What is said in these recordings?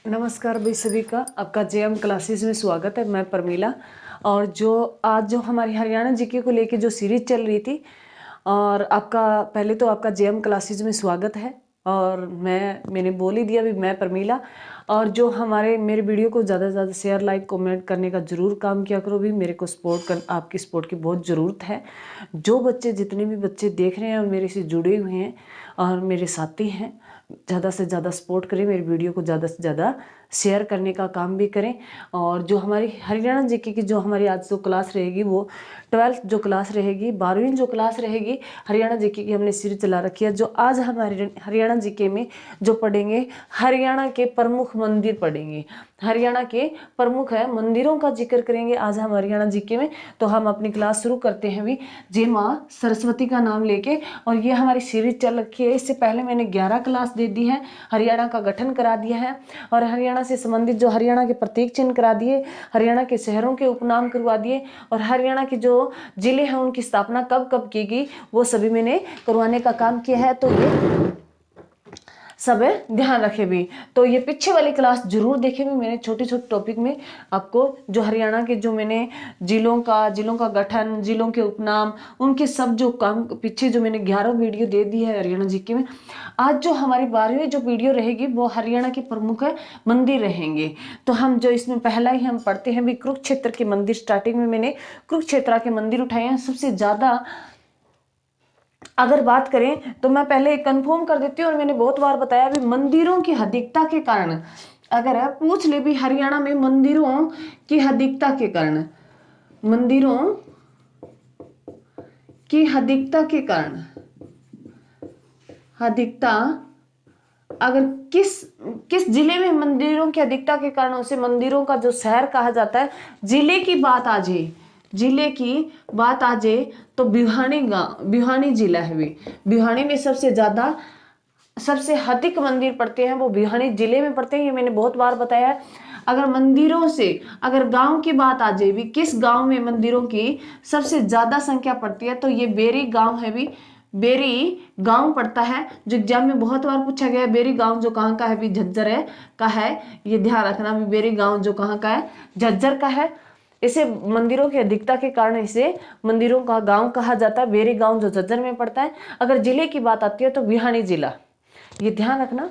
नमस्कार भाई, सभी का आपका जेएम क्लासेस में स्वागत है। मैं परमीला। और जो हमारी हरियाणा जीके को लेके जो सीरीज चल रही थी, और पहले तो आपका जेएम क्लासेस में स्वागत है। और मैंने बोल ही दिया भी, मैं परमीला। और जो मेरे वीडियो को ज़्यादा से ज़्यादा शेयर, लाइक, कमेंट करने का ज़रूर काम किया करो भी। मेरे को आपकी सपोर्ट की बहुत ज़रूरत है। जितने भी बच्चे देख रहे हैं और मेरे से जुड़े हुए हैं और मेरे साथी हैं, ज़्यादा से ज़्यादा सपोर्ट करें। मेरी वीडियो को ज़्यादा से ज़्यादा शेयर करने का काम भी करें। और जो हमारी हरियाणा जीके की जो हमारी आज जो क्लास रहेगी, वो 12th जो क्लास रहेगी, 12वीं जो क्लास रहेगी, हरियाणा जीके की हमने सीरीज चला रखी है। जो आज हमारे हरियाणा जीके में जो पढ़ेंगे, हरियाणा के प्रमुख मंदिर पढ़ेंगे। हरियाणा के प्रमुख है मंदिरों का जिक्र करेंगे आज हम हरियाणा जीके में। तो हम अपनी क्लास शुरू करते हैं भी जय माँ सरस्वती का नाम लेके। और ये हमारी सीरीज चल रखी है। इससे पहले मैंने 11 क्लास दे दी है, हरियाणा का गठन करा दिया है और हरियाणा से संबंधित जो हरियाणा के प्रतीक चिन्ह करा दिए, हरियाणा के शहरों के उपनाम करवा दिए, और हरियाणा के जो जिले हैं उनकी स्थापना कब कब की गई वो सभी मैंने करवाने का काम किया है। तो ये सब ध्यान रखे भी। तो ये पीछे वाली क्लास जरूर देखे भी। मैंने छोटे छोटे टॉपिक में आपको जो हरियाणा के जो मैंने जिलों का गठन, जिलों के उपनाम, उनके सब जो काम पीछे जो मैंने 11 वीडियो दे दी है हरियाणा जीके में। आज जो हमारी 12वीं जो वीडियो रहेगी वो हरियाणा के प्रमुख मंदिर रहेंगे। तो हम जो इसमें पहला ही हम पढ़ते हैं भी कुरुक्षेत्र के मंदिर। स्टार्टिंग में मैंने कुरुक्षेत्र के मंदिर उठाए हैं सबसे ज्यादा। अगर बात करें तो मैं पहले कंफर्म कर देती हूँ, और मैंने बहुत बार बताया भी मंदिरों की अधिकता के कारण, अगर पूछ ले भी हरियाणा में मंदिरों की अधिकता के कारण, मंदिरों की अधिकता के कारण, अधिकता अगर किस जिले में मंदिरों की अधिकता के कारण उसे मंदिरों का जो शहर कहा जाता है, जिले की बात आ जाए तो भिवानी जिला है भी। भिवानी में सबसे अधिक मंदिर पड़ते हैं वो भिवानी जिले में पड़ते हैं। ये मैंने बहुत बार बताया है। अगर मंदिरों से अगर गांव की बात आ जाए भी, किस गांव में मंदिरों की सबसे ज्यादा संख्या पड़ती है, तो ये बेरी गांव है भी। बेरी गांव पड़ता है, जो एग्जाम में बहुत बार पूछा गया है। बेरी गांव जो कहाँ का है भी, झज्जर का है। ये ध्यान रखना भी, बेरी गांव जो कहाँ का है, झज्जर का है। इसे मंदिरों की अधिकता के कारण इसे मंदिरों का गांव कहा जाता है। बेरी गांव जो झज्जर में पड़ता है। अगर जिले की बात आती है तो भिवानी जिला। ये ध्यान रखना,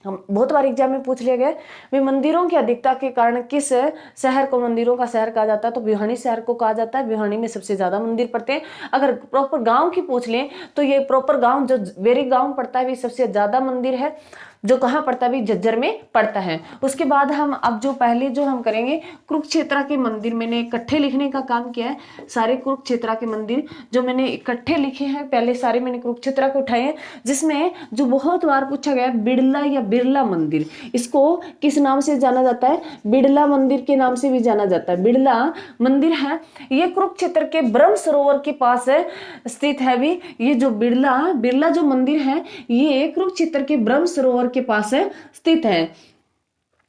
हम बहुत बार एग्जाम में पूछ लिया गया है मंदिरों की अधिकता के कारण किस शहर को मंदिरों का शहर कहा जाता है, तो भिवानी शहर को कहा जाता है। भिवानी में सबसे ज्यादा मंदिर पड़ते हैं। अगर प्रॉपर गांव की पूछ लें तो ये प्रॉपर गांव जो बेरी गांव पड़ता है भी सबसे ज्यादा मंदिर है, जो कहाँ पड़ता है भी, झज्जर में पड़ता है। उसके बाद हम अब जो पहले जो हम करेंगे कुरुक्षेत्र के मंदिर। मैंने इकट्ठे लिखने का काम किया है। सारे कुरुक्षेत्र के मंदिर जो मैंने इकट्ठे लिखे हैं, पहले सारे मैंने कुरुक्षेत्र के उठाए हैं। जिसमें जो बहुत बार पूछा गया बिड़ला या बिरला मंदिर, इसको किस नाम से जाना जाता है, बिड़ला मंदिर के नाम से भी जाना जाता है। बिड़ला मंदिर है, ये कुरुक्षेत्र के ब्रह्म सरोवर के पास स्थित है भी। ये जो बिड़ला जो मंदिर है, ये कुरुक्षेत्र के ब्रह्म सरोवर के पास स्थित है।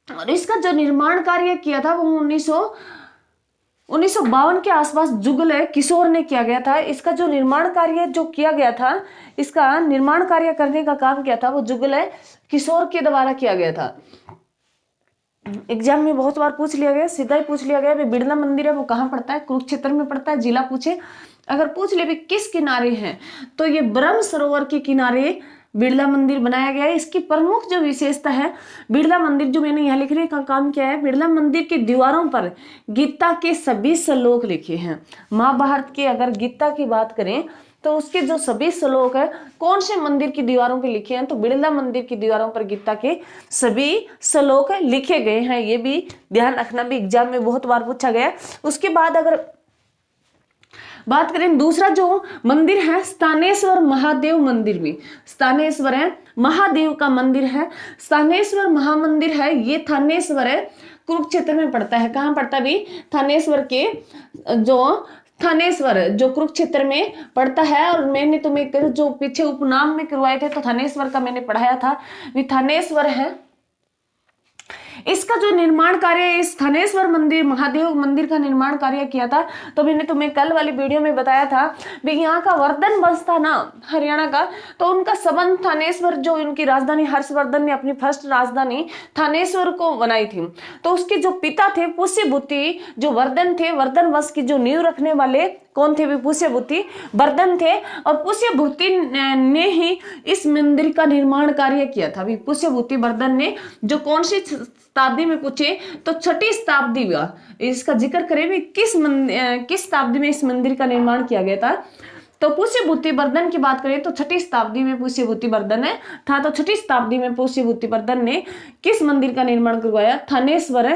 और इसका जो निर्माण कार्य किया था वो 1952 के आसपास जुगल किशोर ने किया गया था। इसका जो निर्माण कार्य जो किया गया था, इसका निर्माण कार्य करने का काम किया था वो जुगल किशोर के द्वारा किया गया था। एग्जाम में बहुत बार पूछ लिया गया, सीधा ही पूछ लिया गया बिड़ला मंदिर है वो कहाँ पड़ता है, कुरुक्षेत्र में पड़ता है। जिला पूछे, अगर पूछ ले भी किस किनारे है, तो ये ब्रह्म सरोवर के किनारे बिड़ला मंदिर बनाया गया है। इसकी प्रमुख जो विशेषता है, बिड़ला मंदिर जो मैंने यहाँ लिखने का काम किया है, बिड़ला मंदिर की दीवारों पर गीता के सभी श्लोक लिखे हैं। महाभारत के अगर गीता की बात करें तो उसके जो सभी श्लोक है कौन से मंदिर की दीवारों पे लिखे हैं, तो बिड़ला मंदिर की दीवारों पर गीता के सभी श्लोक लिखे गए हैं। ये भी ध्यान रखना भी, एग्जाम में बहुत बार पूछा गया। उसके बाद अगर बात करें दूसरा जो मंदिर है, स्थानेश्वर महादेव मंदिर भी। स्थानेश्वर है महादेव का मंदिर है, स्थानेश्वर महामंदिर है। ये थानेश्वर है, कुरुक्षेत्र में पड़ता है। कहाँ पड़ता भी, थानेश्वर के थानेश्वर जो कुरुक्षेत्र में पड़ता है। और मैंने तुम्हें जो पीछे उपनाम में करवाए थे तो थानेश्वर का मैंने पढ़ाया था। थानेश्वर है, इसका जो निर्माण कार्य इस थानेश्वर मंदिर महादेव मंदिर का निर्माण कार्य किया था, तो मैंने तुम्हें कल वाली वीडियो में बताया था भी यहाँ का वर्धन वंश था ना हरियाणा का, तो उनका संबंध थानेश्वर, जो उनकी राजधानी हर्षवर्धन ने अपनी फर्स्ट राजधानी थानेश्वर को बनाई थी, तो उसके जो पिता थे पुष्यभूति जो वर्धन थे, वर्धन वंश की जो नींव रखने वाले कौन थे भी पुष्यभूति वर्धन थे, और पुष्यभूति ने ही इस मंदिर का निर्माण कार्य किया था। अभी पुष्यभूति वर्धन ने जो कौन सी शताब्दी में पूछे तो 6ठी शताब्दी में इसका जिक्र करें भी किस शताब्दी में इस मंदिर का निर्माण किया गया था, तो पुष्यभूति वर्धन की बात करें तो 6ठी शताब्दी में पुष्यभूति वर्धन था। तो 6ठी शताब्दी में पुष्यभूति वर्धन ने किस मंदिर का निर्माण करवाया?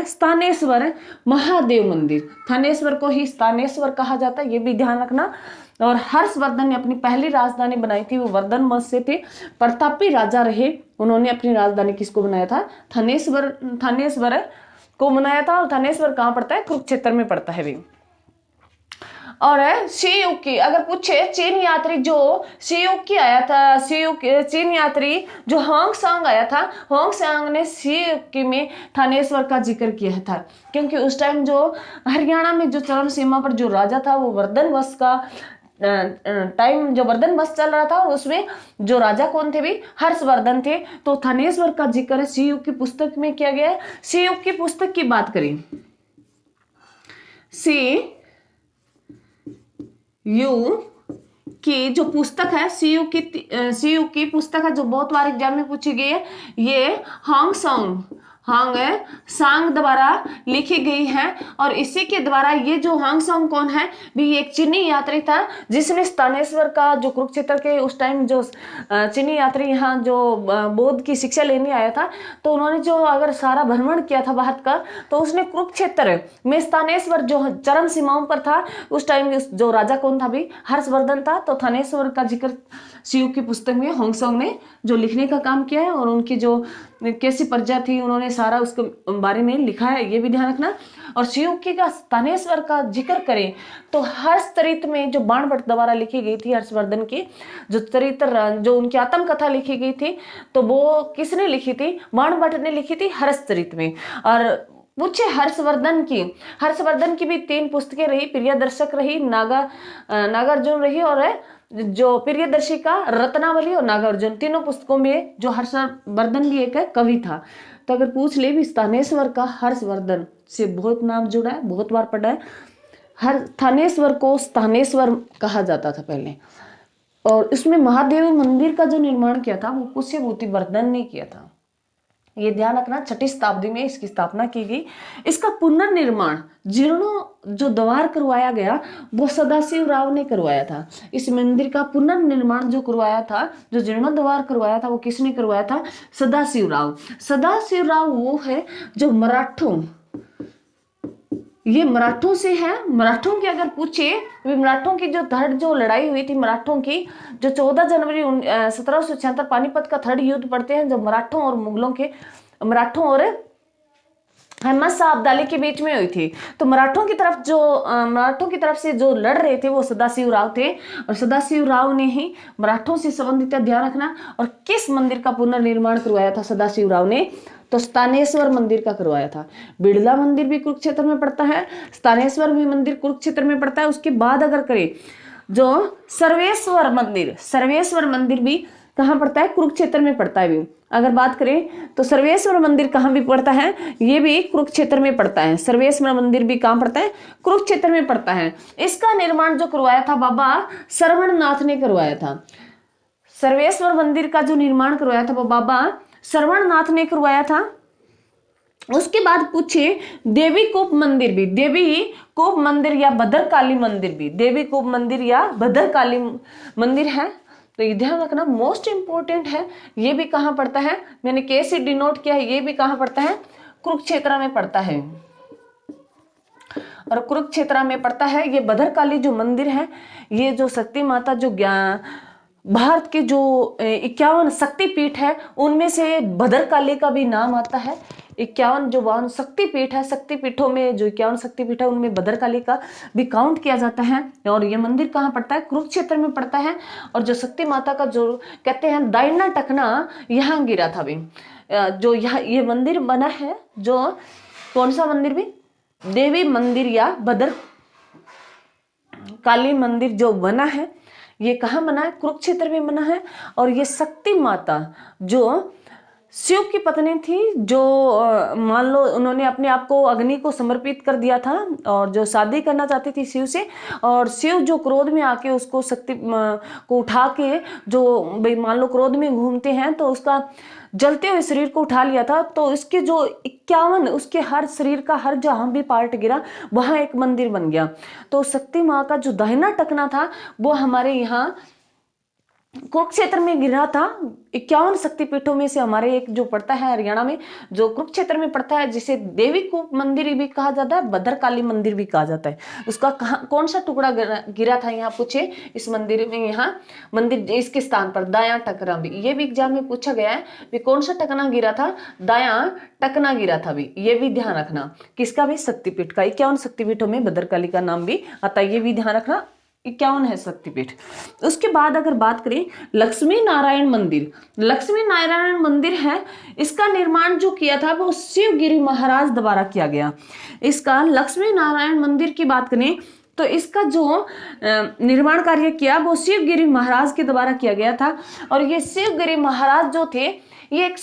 स्थानेश्वर महादेव मंदिर। थानेश्वर को ही स्थानेश्वर कहा जाता है, ये भी ध्यान रखना। और हर्षवर्धन ने अपनी पहली राजधानी बनाई थी, वो वर्धन वंश से थे, प्रतापी राजा रहे। उन्होंने अपनी राजधानी किसको बनाया था? थानेश्वर को बनाया था। और थानेश्वर कहाँ पड़ता है? कुरुक्षेत्र में पड़ता है भी। और शियुकी अगर पूछे चीन यात्री जो शियुकी आया था, चीन यात्री जो होंगसांग आया था, होंगसांग ने शियुकी में थानेश्वर का जिक्र किया था, क्योंकि उस टाइम जो हरियाणा में जो चरम सीमा पर जो राजा था वो वर्धन वंश का टाइम, जो वर्धन वंश चल रहा था, और उसमें जो राजा कौन थे भी? हर्षवर्धन थे। तो थानेश्वर का जिक्र शियुकी पुस्तक में किया गया है। शियुकी पुस्तक की बात करें, की जो पुस्तक है सीयू की पुस्तक है, जो बहुत बार एग्जाम में पूछी गई है, ये सांग द्वारा लिखी गई है। और इसी के द्वारा ये जो सांग कौन है भी? एक चीनी यात्री था जिसने स्थानेश्वर का जो कुरुक्षेत्र के उस टाइम जो चीनी यात्री यहाँ जो बौद्ध की शिक्षा लेने आया था, तो उन्होंने जो अगर सारा भ्रमण किया था भारत का, तो उसने कुरुक्षेत्र में स्थानेश्वर जो चरम सीमाओं पर था उस टाइम जो राजा कौन था भी? हर्षवर्धन था। तो थानेश्वर का जिक्र शिव की पुस्तक में होंगसांग ने जो लिखने का काम किया है, और उनकी जो कैसी प्रजा थी उन्होंने सारा उसके बारे में लिखा है, ये भी ध्यान रखना। और शियुकी का स्थानेश्वर का जिक्र करें तो हर्षचरित में जो बाणभट्ट द्वारा लिखी गई थी, हर्षवर्धन की जो चरित्र जो उनकी आत्मकथा लिखी गई थी, तो वो किसने लिखी थी? बाणभट्ट ने लिखी थी हर्षचरित में। और पूछे हर्षवर्धन की भी 3 पुस्तकें रही, प्रियदर्शक रही, नागार्जुन रही, और जो प्रियदर्शी का रत्नावली और नागार्जुन, तीनों पुस्तकों में जो हर्षवर्धन भी एक कवि था। तो अगर पूछ ले भी स्थानेश्वर का हर्षवर्धन से बहुत नाम जुड़ा है, बहुत बार पढ़ा है। थानेश्वर को स्थानेश्वर कहा जाता था पहले, और इसमें महादेव मंदिर का जो निर्माण किया था वो पुष्यभूति वर्धन ने किया था, ये ध्यान रखना। 6ठी शताब्दी में इसकी स्थापना की गई। इसका पुनर्निर्माण जीर्णो जो द्वार करवाया गया वो सदाशिव राव ने करवाया था। इस मंदिर का पुनर्निर्माण जो करवाया था, जो जीर्णोद्वार करवाया था, वो किसने करवाया था? सदाशिव राव वो है जो ये मराठों से है। मराठों की अगर पूछे, मराठों की जो थर्ड जो लड़ाई हुई थी, मराठों की जो 14 जनवरी 1776 पानीपत का थर्ड युद्ध पढ़ते हैं, जो मराठों और मुगलों के, मराठों और अहमद शाह अब्दाली के बीच में हुई थी। तो मराठों की तरफ से जो लड़ रहे थे वो सदाशिव राव थे, और सदाशिव राव ने ही मराठों से संबंधित ध्यान रखना। और किस मंदिर का पुनर्निर्माण करवाया था सदाशिव राव ने? तो स्थानेश्वर मंदिर का करवाया था। बिड़ला मंदिर भी कुरुक्षेत्र में पड़ता है, स्थानेश्वर भी मंदिर कुरुक्षेत्र में पड़ता है। उसके बाद अगर करें जो सर्वेश्वर मंदिर भी कहाँ पड़ता है? कुरुक्षेत्र में पड़ता है भी। अगर बात करें तो सर्वेश्वर मंदिर कहाँ भी पड़ता है? ये भी कुरुक्षेत्र में पड़ता है। सर्वेश्वर मंदिर भी कहाँ पड़ता है? कुरुक्षेत्र में पड़ता है। इसका निर्माण जो करवाया था बाबा श्रवणनाथ ने करवाया था। सर्वेश्वर मंदिर का जो निर्माण करवाया था वो बाबा श्रवणनाथ ने करवाया था। उसके बाद पूछे देवी कूप मंदिर या भद्रकाली मंदिर भी, देवी कूप मंदिर या भद्रकाली मंदिर है, तो ये ध्यान रखना, मोस्ट इंपोर्टेंट है। ये भी कहाँ पड़ता है? मैंने कैसे डिनोट किया है, ये भी कहाँ पड़ता है? कुरुक्षेत्र में पड़ता है। और कुरुक्षेत्र में पड़ता है। ये भद्रकाली जो मंदिर है, ये जो शक्ति माता जो भारत के जो 51 शक्तिपीठ है उनमें से भद्रकाली का भी नाम आता है। 51 जो 52 शक्तिपीठ है, शक्तिपीठों में जो 51 शक्तिपीठ है उनमें भद्रकाली का भी काउंट किया जाता है। और ये मंदिर कहाँ पड़ता है? कुरुक्षेत्र में पड़ता है। और जो शक्ति माता का जो कहते हैं दाहिना टखना यहाँ गिरा था भी, जो यहाँ ये मंदिर बना है, जो कौन सा मंदिर भी, देवी मंदिर या भद्र काली मंदिर जो बना है, ये कहाँ बना है? कुरुक्षेत्र में बना है। और ये शक्ति माता जो शिव की पत्नी थी, जो मान लो उन्होंने अपने आप को अग्नि को समर्पित कर दिया था और जो शादी करना चाहती थी शिव से, और शिव जो क्रोध में आके उसको शक्ति को उठा के, जो भाई मान लो क्रोध में घूमते हैं तो उसका जलते हुए शरीर को उठा लिया था, तो इसके जो 51 उसके हर शरीर का हर जहाँ भी पार्ट गिरा वहाँ एक मंदिर बन गया। तो शक्ति माँ का जो दाहिना टखना था वो हमारे यहाँ कुरुक्षेत्र में गिरा था। 51 शक्तिपीठों में से हमारे एक जो पड़ता है हरियाणा में, जो कुरुक्षेत्र में पड़ता है, जिसे देवी को मंदिर भी कहा जाता है, भद्रकाली मंदिर भी कहा जाता है। उसका कौन सा टुकड़ा गिरा था यहाँ पूछे इस मंदिर में, यहाँ मंदिर इसके स्थान पर दायां टकना भी, ये भी एग्जाम में पूछा गया है भी कौन सा टकना गिरा था? दायां टकना गिरा था भी, ये भी ध्यान रखना। किसका भी? शक्तिपीठ का। 51 शक्तिपीठों में भद्रकाली का नाम भी आता है, ये भी ध्यान रखना। 51 है शक्तिपीठ। उसके बाद अगर बात करें लक्ष्मी नारायण मंदिर, लक्ष्मी नारायण मंदिर है, इसका निर्माण जो किया था वो शिवगिरी महाराज द्वारा किया गया। इसका लक्ष्मी नारायण मंदिर की बात करें तो इसका जो निर्माण कार्य किया वो शिवगिरी महाराज के द्वारा किया गया था। और ये शिवगिरी महाराज जो थे ये एक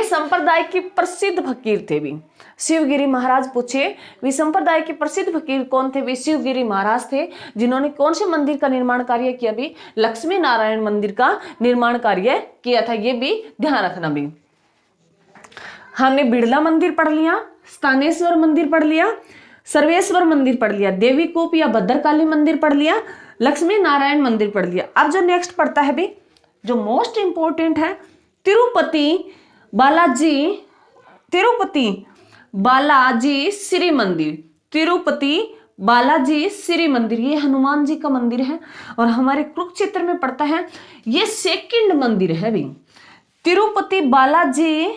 संप्रदाय के प्रसिद्ध फकीर थे भी। शिवगिरी महाराज पूछे वे संप्रदाय के प्रसिद्ध फकीर कौन थे? वे शिवगिरी महाराज थे, जिन्होंने कौन से मंदिर का निर्माण कार्य किया भी? लक्ष्मी नारायण मंदिर का निर्माण कार्य किया था, ये भी ध्यान रखना भी। हमने बिड़ला मंदिर पढ़ लिया, स्थानेश्वर मंदिर पढ़ लिया, सर्वेश्वर मंदिर पढ़ लिया, देवी कूप या भद्रकाली मंदिर पढ़ लिया, लक्ष्मी नारायण मंदिर पढ़ लिया। अब जो नेक्स्ट पढ़ता है भी, जो मोस्ट इंपोर्टेंट है, तिरुपति बालाजी श्री मंदिर। तिरुपति बालाजी श्री मंदिर ये हनुमान जी का मंदिर है और हमारे कुरुक्षेत्र में पड़ता है। ये सेकंड मंदिर है भी। तिरुपति बालाजी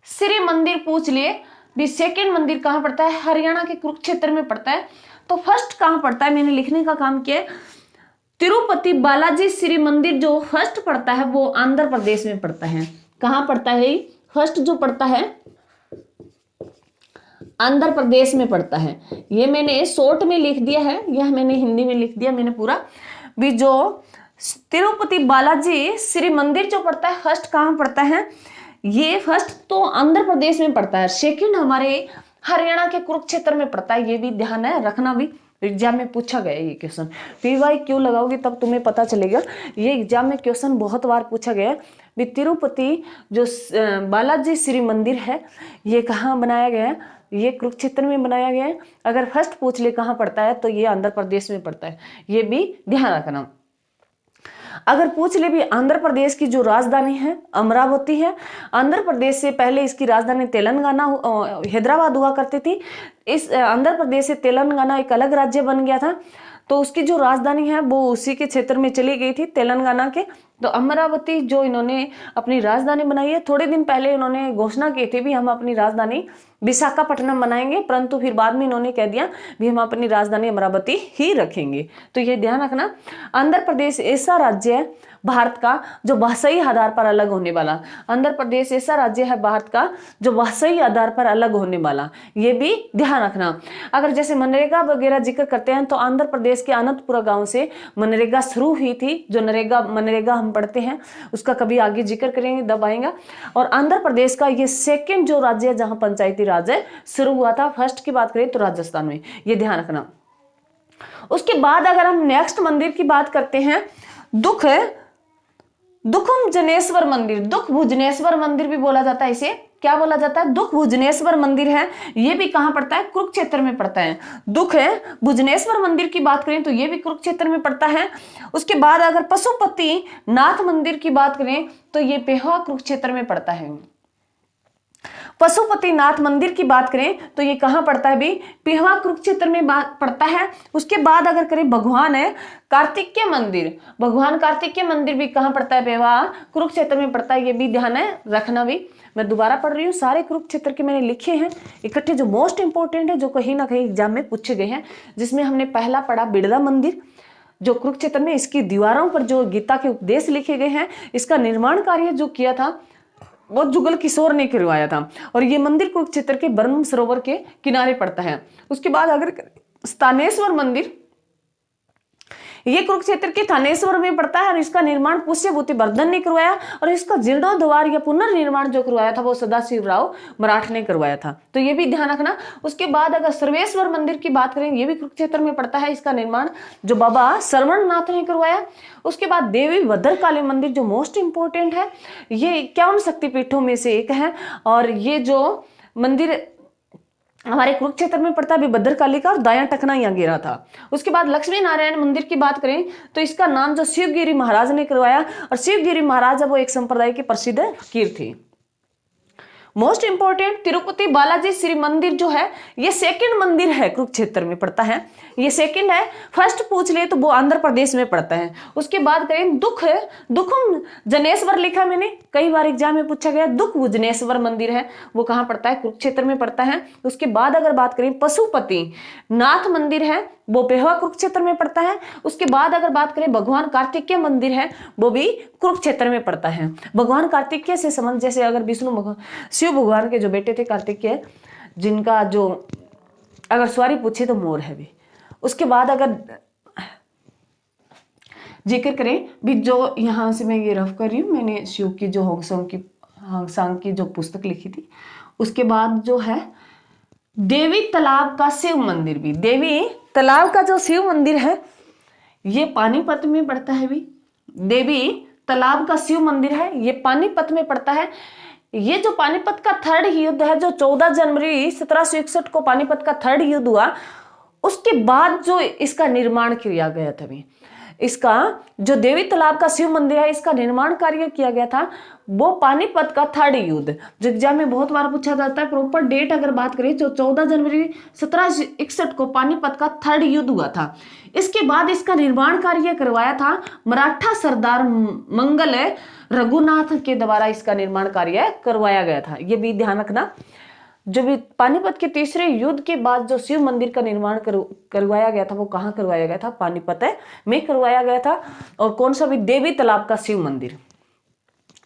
श्री मंदिर पूछ लिए भी, सेकंड मंदिर कहाँ पड़ता है? हरियाणा के कुरुक्षेत्र में पड़ता है। तो फर्स्ट कहाँ पड़ता है? मैंने लिखने का काम किया। तिरुपति बालाजी श्री मंदिर जो फर्स्ट पड़ता है वो आंध्र प्रदेश में पड़ता है। कहाँ पड़ता है? फर्स्ट जो पड़ता है आंध्र प्रदेश में पड़ता है। ये मैंने शॉर्ट में लिख दिया है, यह मैंने हिंदी में लिख दिया मैंने पूरा भी। जो तिरुपति बालाजी श्री मंदिर जो पड़ता है फर्स्ट कहाँ पड़ता है? ये फर्स्ट तो आंध्र प्रदेश में पड़ता है, सेकंड हमारे हरियाणा के कुरुक्षेत्र में पड़ता है। ये भी ध्यान है रखना भी, एग्जाम में पूछा गया ये क्वेश्चन। पीवाई क्यों लगाओगे तब तुम्हें पता चलेगा। ये एग्जाम में क्वेश्चन बहुत बार पूछा गया भी। तिरुपति जो बालाजी श्री मंदिर है ये कहाँ बनाया गया है? ये कुरुक्षेत्र में बनाया गया है। अगर फर्स्ट पूछ ले कहाँ पड़ता है तो ये आंध्र प्रदेश में पड़ता है, ये भी ध्यान रखना। अगर पूछ ले भी आंध्र प्रदेश की जो राजधानी है अमरावती है। आंध्र प्रदेश से पहले इसकी राजधानी तेलंगाना हैदराबाद हुआ करती थी। इस आंध्र प्रदेश से तेलंगाना एक अलग राज्य बन गया था, तो उसकी जो राजधानी है वो उसी के क्षेत्र में चली गई थी तेलंगाना के। तो अमरावती जो इन्होंने अपनी राजधानी बनाई है, थोड़े दिन पहले इन्होंने घोषणा की थी भी हम अपनी राजधानी विशाखापट्टनम बनाएंगे, परंतु फिर बाद में इन्होंने कह दिया भी हम अपनी राजधानी अमरावती ही रखेंगे। तो ये ध्यान रखना। आंध्र प्रदेश ऐसा राज्य है भारत का जो भाषाई आधार पर अलग होने वाला। आंध्र प्रदेश ऐसा राज्य है भारत का जो भाषाई आधार पर अलग होने वाला, ये भी ध्यान रखना। अगर जैसे मनरेगा वगैरह जिक्र करते हैं तो आंध्र प्रदेश के अनंतपुरा गांव से मनरेगा शुरू हुई थी। जो मनरेगा हम पढ़ते हैं उसका कभी आगे जिक्र करेंगे, दब आएगा। और आंध्र प्रदेश का ये सेकेंड जो राज्य है जहां पंचायती राज शुरू हुआ था। फर्स्ट की बात करें तो राजस्थान में, ये ध्यान रखना। उसके बाद अगर हम नेक्स्ट मंदिर की बात करते हैं, दुखभुजनेश्वर मंदिर। दुखभुजनेश्वर मंदिर भी बोला जाता है, इसे क्या बोला जाता है? दुखभुजनेश्वर मंदिर है। ये भी कहां पड़ता है? कुरुक्षेत्र में पड़ता है। दुखभुजनेश्वर मंदिर की बात करें तो ये भी कुरुक्षेत्र में पड़ता है। उसके बाद अगर पशुपति नाथ मंदिर की बात करें तो ये पेहोवा कुरुक्षेत्र में पड़ता है। पशुपतिनाथ मंदिर की बात करें तो ये कहाँ पड़ता है भी, पेहवा कुरुक्षेत्र में पड़ता है। उसके बाद अगर करें भगवान है कार्तिकेय मंदिर, भगवान कार्तिकेय मंदिर भी कहाँ पड़ता है, पेहवा कुरुक्षेत्र में पड़ता है। ये भी ध्यान है रखना भी। मैं दोबारा पढ़ रही हूँ, सारे कुरुक्षेत्र के मैंने लिखे हैं इकट्ठे जो मोस्ट इंपोर्टेंट है, जो कहीं ना कहीं एग्जाम में पूछे गए हैं। जिसमें हमने पहला पढ़ा बिड़ला मंदिर जो कुरुक्षेत्र में, इसकी दीवारों पर जो गीता के उपदेश लिखे गए हैं, इसका निर्माण कार्य जो किया था वो जुगल किशोर ने करवाया था। और ये मंदिर कुरुक्षेत्र के ब्रह्म सरोवर के किनारे पड़ता है। उसके बाद अगर स्थानेश्वर मंदिर, ये कुरुक्षेत्र के थानेश्वर में पड़ता है और इसका निर्माण पुष्यभूति वर्धन ने करवाया और इसका जीर्णोद्धार या पुनर्निर्माण जो करवाया था वो सदाशिवराव मराठ ने करवाया था। तो ये भी ध्यान रखना। उसके बाद अगर सर्वेश्वर मंदिर की बात करें, ये भी कुरुक्षेत्र में पड़ता है, इसका निर्माण जो बाबा श्रवणनाथ ने करवाया। उसके बाद देवी भद्रकाली मंदिर जो मोस्ट इंपोर्टेंट है, ये 51 शक्तिपीठों में से एक है और ये जो मंदिर हमारे कुरुक्षेत्र में पड़ता है भद्रकाली का, और दायां टखना यहाँ गिरा था। उसके बाद लक्ष्मी नारायण मंदिर की बात करें तो इसका नाम जो शिवगिरी महाराज ने करवाया और शिवगिरी महाराज वो एक संप्रदाय के प्रसिद्ध फकीर थे। मोस्ट इंपोर्टेंट तिरुपति बालाजी श्री मंदिर जो है ये सेकंड मंदिर है, कुरुक्षेत्र में पड़ता है, ये सेकंड है। फर्स्ट पूछ ले तो वो आंध्र प्रदेश में पड़ता है। उसके बाद करें दुखम जनेश्वर लिखा मैंने, कई बार एग्जाम में पूछा गया। दुख जनेश्वर मंदिर है वो कहाँ पड़ता है, कुरुक्षेत्र में पड़ता है। उसके बाद अगर बात करें पशुपति नाथ मंदिर है वो पेहवा कुरुक्षेत्र में पड़ता है। उसके बाद अगर बात करें भगवान कार्तिकेय मंदिर है वो भी कुरुक्षेत्र में पड़ता है। भगवान कार्तिकेय से संबंध, जैसे अगर विष्णु भगवान शिव भगवान के जो बेटे थे कार्तिकेय, जिनका जो अगर सवारी पूछे तो मोर है भी। उसके बाद अगर जिक्र करें भी, जो यहाँ से मैं ये रफ कर रही हूँ, मैंने शिव की जो होंगसांग की जो पुस्तक लिखी थी। उसके बाद जो है देवी तालाब का शिव मंदिर भी, देवी तालाब का जो शिव मंदिर है ये पानीपत में पड़ता है भी। देवी तालाब का शिव मंदिर है ये पानीपत में पड़ता है। ये जो पानीपत का थर्ड युद्ध है जो 14 जनवरी 1761 को पानीपत का थर्ड युद्ध हुआ, उसके बाद जो इसका निर्माण किया गया था भी। इसका जो देवी तालाब का शिव मंदिर है इसका निर्माण कार्य किया गया था वो पानीपत का थर्ड युद्ध, जो एग्जाम में बहुत बार पूछा जाता है। प्रॉपर डेट अगर बात करें जो 14 जनवरी 1761 को पानीपत का थर्ड युद्ध हुआ था। इसके बाद इसका निर्माण कार्य करवाया था मराठा सरदार मंगल रघुनाथ के द्वारा, इसका निर्माण कार्य करवाया गया था। ये भी ध्यान रखना। जो भी पानीपत के तीसरे युद्ध के बाद जो शिव मंदिर का निर्माण करवाया गया था वो कहाँ करवाया गया था, पानीपत में करवाया गया था। और कौन सा भी, देवी तालाब का शिव मंदिर,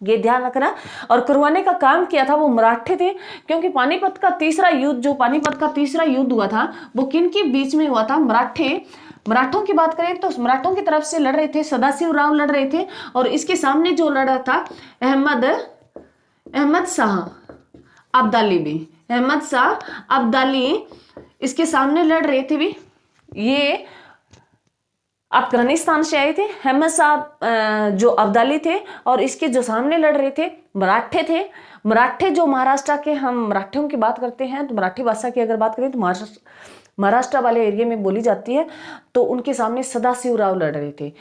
ये ध्यान रखना। और करवाने का काम किया था वो मराठे थे, क्योंकि पानीपत का तीसरा युद्ध, जो पानीपत का तीसरा युद्ध हुआ था वो किन के बीच में हुआ था, मराठों की बात करें तो मराठों की तरफ से लड़ रहे थे सदाशिवराव लड़ रहे थे, और इसके सामने जो लड़ा था अहमद शाह अब्दाली भी, अहमद शाह अब्दाली इसके सामने लड़ रहे थे भी। ये अफगानिस्तान से आए थे अहमद शाह जो अब्दाली थे, और इसके जो सामने लड़ रहे थे मराठे थे। मराठे जो महाराष्ट्र के, हम मराठियों की बात करते हैं तो मराठी भाषा की अगर बात करें तो महाराष्ट्र वाले एरिया में बोली जाती है। तो उनके सामने सदाशिवराव लड़ रहे थे।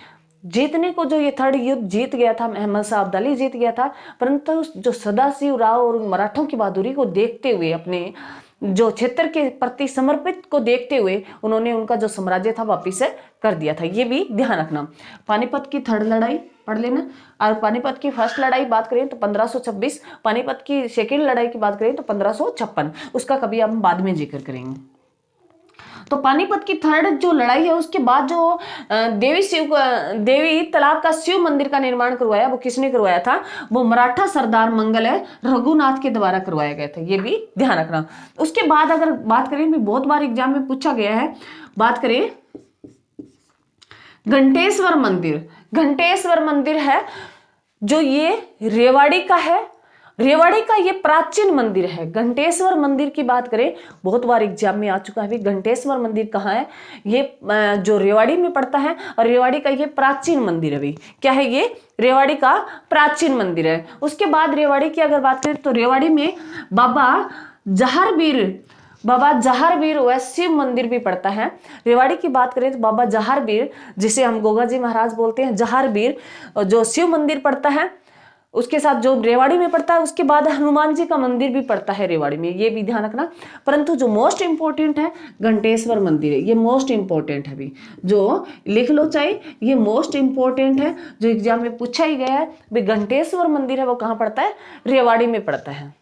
जीतने को जो ये थर्ड युद्ध जीत गया था, अहमद शाह अब्दाली जीत गया था, परंतु जो सदाशिवराव और मराठों की बहादुरी को देखते हुए, अपने जो क्षेत्र के प्रति समर्पित को देखते हुए उन्होंने उनका जो साम्राज्य था वापिस कर दिया था। ये भी ध्यान रखना। पानीपत की थर्ड लड़ाई पढ़ लेना। और पानीपत की फर्स्ट लड़ाई बात करें तो 1526, पानीपत की सेकेंड लड़ाई की बात करें तो 1556। उसका कभी हम बाद में जिक्र करेंगे। तो पानीपत की थर्ड जो लड़ाई है उसके बाद जो देवी तालाब का शिव मंदिर का निर्माण करवाया वो किसने करवाया था, वो मराठा सरदार मंगल रघुनाथ के द्वारा करवाया गया था। ये भी ध्यान रखना। उसके बाद अगर बात करें, भी बहुत बार एग्जाम में पूछा गया है, बात करें घंटेश्वर मंदिर। घंटेश्वर मंदिर है जो ये रेवाड़ी का है। रेवाड़ी का ये प्राचीन मंदिर है। घंटेश्वर मंदिर की बात करें, बहुत बार एग्जाम में आ चुका है। घंटेश्वर मंदिर कहाँ है, ये जो रेवाड़ी में पड़ता है, और रेवाड़ी का ये प्राचीन मंदिर है। क्या है ये, रेवाड़ी का प्राचीन मंदिर है। उसके बाद रेवाड़ी की अगर बात करें तो रेवाड़ी में बाबा जहारवीर व शिव मंदिर भी पड़ता है। रेवाड़ी की बात करें तो बाबा जहारवीर, जिसे हम गोगा जी महाराज बोलते हैं, जहारवीर जो शिव मंदिर पड़ता है। उसके साथ जो रेवाड़ी में पड़ता है, उसके बाद हनुमान जी का मंदिर भी पड़ता है रेवाड़ी में, ये भी ध्यान रखना। परंतु जो मोस्ट इंपॉर्टेंट है घंटेश्वर मंदिर है, ये मोस्ट इंपॉर्टेंट है, भी जो लिख लो चाहे, ये मोस्ट इंपॉर्टेंट है, जो एग्जाम में पूछा ही गया है। भी घंटेश्वर मंदिर है वो कहाँ पड़ता है, रेवाड़ी में पड़ता है,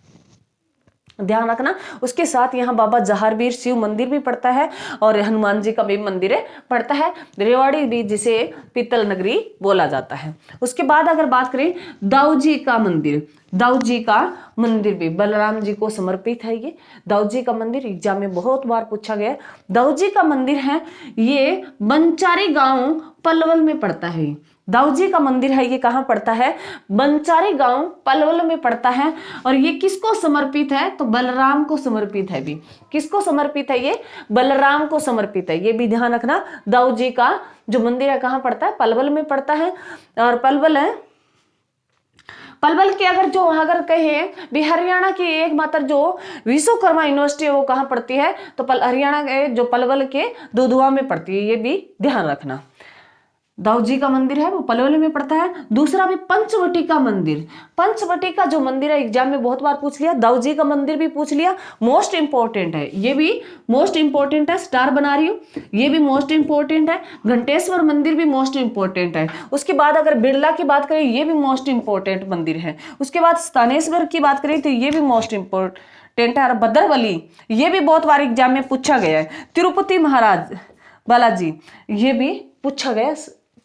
ध्यान रखना। उसके साथ यहाँ बाबा जहारवीर शिव मंदिर भी पड़ता है और हनुमान जी का भी मंदिर पड़ता है, रेवाड़ी भी जिसे पीतल नगरी बोला जाता है। उसके बाद अगर बात करें दाऊ जी का मंदिर, दाऊ जी का मंदिर भी बलराम जी को समर्पित है। ये दाऊ जी का मंदिर एग्जाम में बहुत बार पूछा गया। दाऊ जी का मंदिर है, ये बंचारी गांव पलवल में पड़ता है। दाऊ जी का मंदिर है, ये कहाँ पड़ता है, बंचारी गांव पलवल में पड़ता है। और ये किसको समर्पित है, तो बलराम को समर्पित है। भी किसको समर्पित है, ये बलराम को समर्पित है, ये भी ध्यान रखना। दाऊ जी का जो मंदिर है कहाँ पड़ता है, पलवल में पड़ता है। और पलवल है, पलवल के अगर कहे भी हरियाणा की एकमात्र जो विश्वकर्मा यूनिवर्सिटी है वो कहाँ पड़ती है, तो हरियाणा के जो पलवल के दुधवा में पड़ती है, ये भी ध्यान रखना। दाऊ जी का मंदिर है वो पलवल में पड़ता है। दूसरा भी पंचवटी का मंदिर, पंचवटी का जो मंदिर है एग्जाम में बहुत बार पूछ लिया, दाऊ जी का मंदिर भी पूछ लिया, मोस्ट इंपॉर्टेंट है, ये भी मोस्ट इंपॉर्टेंट है, स्टार बना रही हूँ, ये भी मोस्ट इंपॉर्टेंट है। घंटेश्वर मंदिर भी मोस्ट इंपॉर्टेंट है। उसके बाद अगर बिरला की बात करें, ये भी मोस्ट इंपॉर्टेंट मंदिर है। उसके बाद स्थानेश्वर की बात करें तो ये भी मोस्ट इंपॉर्टेंट है। और भद्रवली, ये भी बहुत बार एग्जाम में पूछा गया है। तिरुपति महाराज बालाजी, ये भी पूछा गया।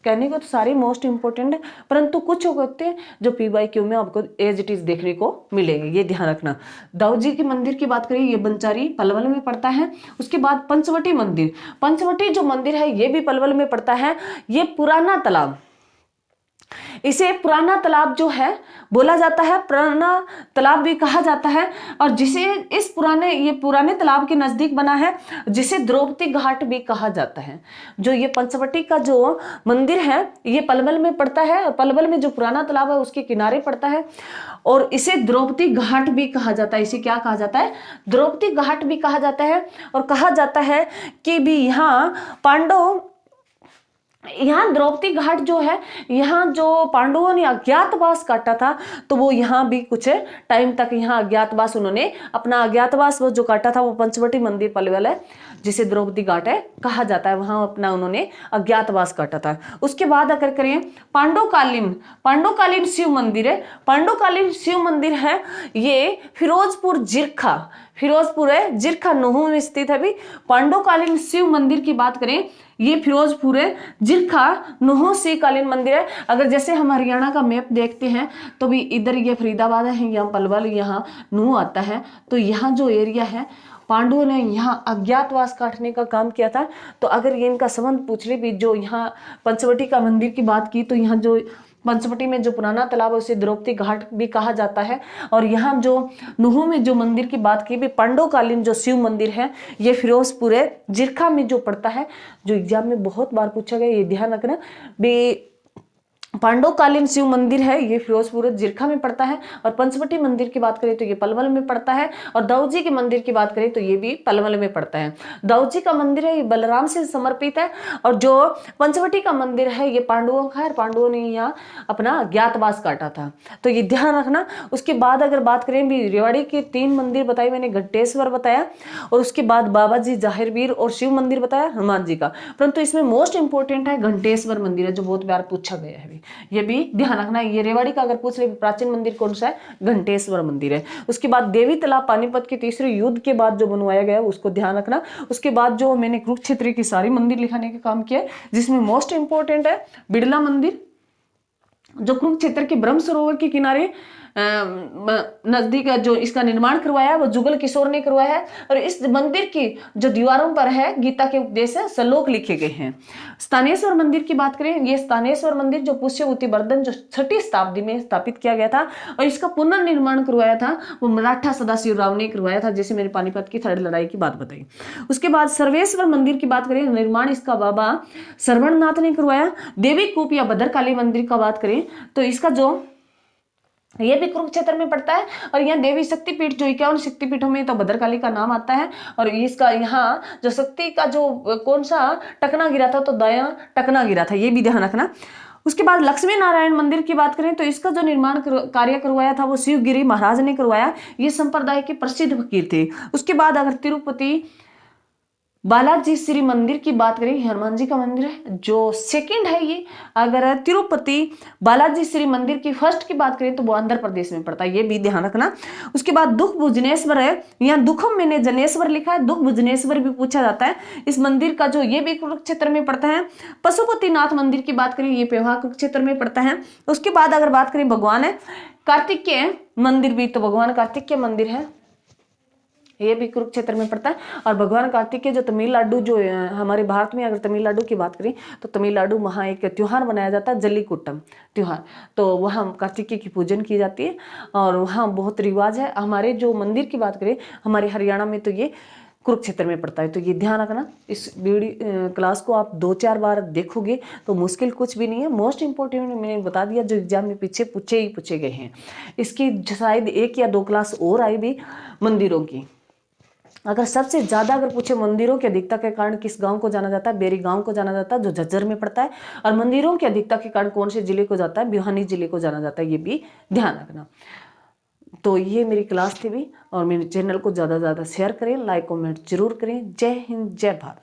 कहने को तो सारी मोस्ट इंपॉर्टेंट है, परंतु कुछ होते हैं जो PYQ में आपको एज इट इज देखने को मिलेंगे, ये ध्यान रखना। दाऊ जी के मंदिर की बात करें, ये बंचारी पलवल में पड़ता है। उसके बाद पंचवटी मंदिर, पंचवटी जो मंदिर है ये भी पलवल में पड़ता है। ये पुराना तालाब, इसे पुराना तालाब जो है बोला जाता है, पुराना तालाब भी कहा जाता है। और जिसे इस पुराने तालाब के नजदीक बना है, जिसे द्रौपदी घाट भी कहा जाता है। जो ये पंचवटी का जो मंदिर है ये पलवल में पड़ता है, और पलवल में जो पुराना तालाब है उसके किनारे पड़ता है। और इसे द्रौपदी घाट भी कहा जाता है। इसे क्या कहा जाता है, द्रौपदी घाट भी कहा जाता है। और कहा जाता है कि भी यहाँ द्रौपदी घाट जो है, यहाँ जो पांडवों ने अज्ञातवास काटा था, तो वो यहाँ भी कुछ टाइम तक यहाँ अज्ञातवास, उन्होंने अपना अज्ञातवास वो जो काटा था, वो पंचवटी मंदिर पलवल है जिसे द्रौपदी घाट है कहा जाता है, वहां अपना उन्होंने अज्ञातवास काटा था। उसके बाद अगर करें पांडवकालीन शिव मंदिर है। पांडवकालीन शिव मंदिर है, ये फिरोजपुर जिरखा नूहू में स्थित है। भी पांडवकालीन शिव मंदिर की बात करें, ये फिरोजपुर जिरखा नूहू कालीन मंदिर है। अगर जैसे हम हरियाणा का मैप देखते हैं तो भी इधर ये फरीदाबाद है, यहाँ पलवल, यहाँ नूहू आता है। तो यहाँ जो एरिया है, पांडवों ने यहाँ अज्ञातवास काटने का काम किया था। तो अगर ये इनका संबंध पूछ ले भी, जो यहाँ पंचवटी का मंदिर की बात की, तो यहाँ जो पंचवटी में जो पुराना तालाब है उसे द्रौपदी घाट भी कहा जाता है। और यहाँ जो नूहू में जो मंदिर की बात की भी, पांडवकालीन जो शिव मंदिर है ये फिरोजपुर जिरखा में जो पड़ता है, जो एग्जाम में बहुत बार पूछा गया, ये ध्यान रखना भी। पांडवकालीन शिव मंदिर है ये फिरोजपुर जिरखा में पड़ता है। और पंचवटी मंदिर की बात करें तो ये पलवल में पड़ता है। और दाऊ जी के मंदिर की बात करें तो ये भी पलवल में पड़ता है। दाऊ जी का मंदिर है ये बलराम से समर्पित है। और जो पंचवटी का मंदिर है ये पांडवों का है, पांडवों ने यहाँ अपना अज्ञातवास काटा था, तो ये ध्यान रखना। उसके बाद अगर बात करें भी, रेवाड़ी के 3 मंदिर बताए मैंने, घंटेश्वर बताया, और उसके बाद बाबा जी जहारवीर और शिव मंदिर बताया हनुमान जी का। परंतु इसमें मोस्ट इंपॉर्टेंट है घंटेश्वर मंदिर है, जो बहुत बार पूछा गया है, ये भी ध्यान रखना। ये रेवाड़ी का अगर पूछ ले प्राचीन मंदिर कौन सा है, घंटेश्वर मंदिर है। उसके बाद देवी तालाब पानीपत के तीसरे युद्ध के बाद जो बनवाया गया उसको ध्यान रखना। उसके बाद जो मैंने कुरुक्षेत्र की सारी मंदिर लिखाने का काम किया है, जिसमें मोस्ट इंपॉर्टेंट है बिड़ला मंदिर, जो कुरुक्षेत्र के ब्रह्म सरोवर के किनारे नजदीक जो इसका निर्माण करवाया है वो जुगल किशोर ने करवाया है। और इस मंदिर की जो दीवारों पर है गीता के उपदेश है, श्लोक लिखे गए हैं। स्थानेश्वर मंदिर की बात करें, ये स्थानेश्वर मंदिर जो पुष्यवती वर्धन जो 6वीं शताब्दी में स्थापित किया गया था, और इसका पुनर्निर्माण करवाया था वो मराठा सदाशिव राव ने करवाया था, जैसे मैंने पानीपत की 3rd लड़ाई की बात बताई। उसके बाद सर्वेश्वर मंदिर की बात करें, निर्माण इसका बाबा श्रवणनाथ ने करवाया। देवी कूप या भद्रकाली मंदिर का बात करें तो इसका जो ये भी कुरुक्षेत्र में पड़ता है। और यहाँ देवी शक्तिपीठ जो 51 शक्तिपीठों में तो भद्रकाली का नाम आता है। और इसका यहाँ जो शक्ति का जो कौन सा टकना गिरा था, तो दया टकना गिरा था, ये भी ध्यान रखना। उसके बाद लक्ष्मी नारायण मंदिर की बात करें तो इसका जो निर्माण कार्य करवाया था वो शिवगिरी महाराज ने करवाया। ये संप्रदाय के प्रसिद्ध फकीर थे। उसके बाद अगर तिरुपति बालाजी श्री मंदिर की बात करें, हनुमान जी का मंदिर है जो सेकंड है ये। अगर तिरुपति बालाजी श्री मंदिर की फर्स्ट की बात करें तो वो आंध्र प्रदेश में पड़ता है, ये भी ध्यान रखना। उसके बाद दुख भुजनेश्वर है, यहाँ दुखम मैंने जनेश्वर लिखा है, दुख भुजनेश्वर भी पूछा जाता है इस मंदिर का, जो ये भी कुरुक्षेत्र में पड़ता है। पशुपतिनाथ मंदिर की बात करें, ये पेवा कुरुक्षेत्र में पड़ता है। उसके बाद अगर बात करें भगवान है कार्तिकेय मंदिर भी, तो भगवान कार्तिकेय मंदिर है, ये भी कुरुक्षेत्र में पड़ता है। और भगवान कार्तिकेय जो तमिलनाडु, जो हमारे भारत में अगर तमिलनाडु की बात करें तो तमिलनाडु वहाँ एक त्योहार मनाया जाता है, जल्लीकुट्टम त्योहार, तो वहाँ कार्तिकेय की पूजन की जाती है और वहाँ बहुत रिवाज है। हमारे जो मंदिर की बात करें हमारे हरियाणा में तो ये कुरुक्षेत्र में पड़ता है, तो ये ध्यान रखना। इस वीडियो क्लास को आप 2-4 बार देखोगे तो मुश्किल कुछ भी नहीं है। मोस्ट इंपॉर्टेंट मैंने बता दिया जो एग्जाम में पीछे पूछे गए हैं। इसकी शायद 1 या 2 क्लास और आई भी मंदिरों की। अगर सबसे ज्यादा अगर पूछे मंदिरों की अधिकता के कारण किस गांव को जाना जाता है, बेरी गांव को जाना जाता है जो झज्जर में पड़ता है। और मंदिरों की अधिकता के कारण कौन से जिले को जाता है, भिवानी जिले को जाना जाता है, ये भी ध्यान रखना। तो ये मेरी क्लास थी भी, और मेरे चैनल को ज़्यादा से ज़्यादा शेयर करें, लाइक कमेंट जरूर करें। जय हिंद, जय भारत।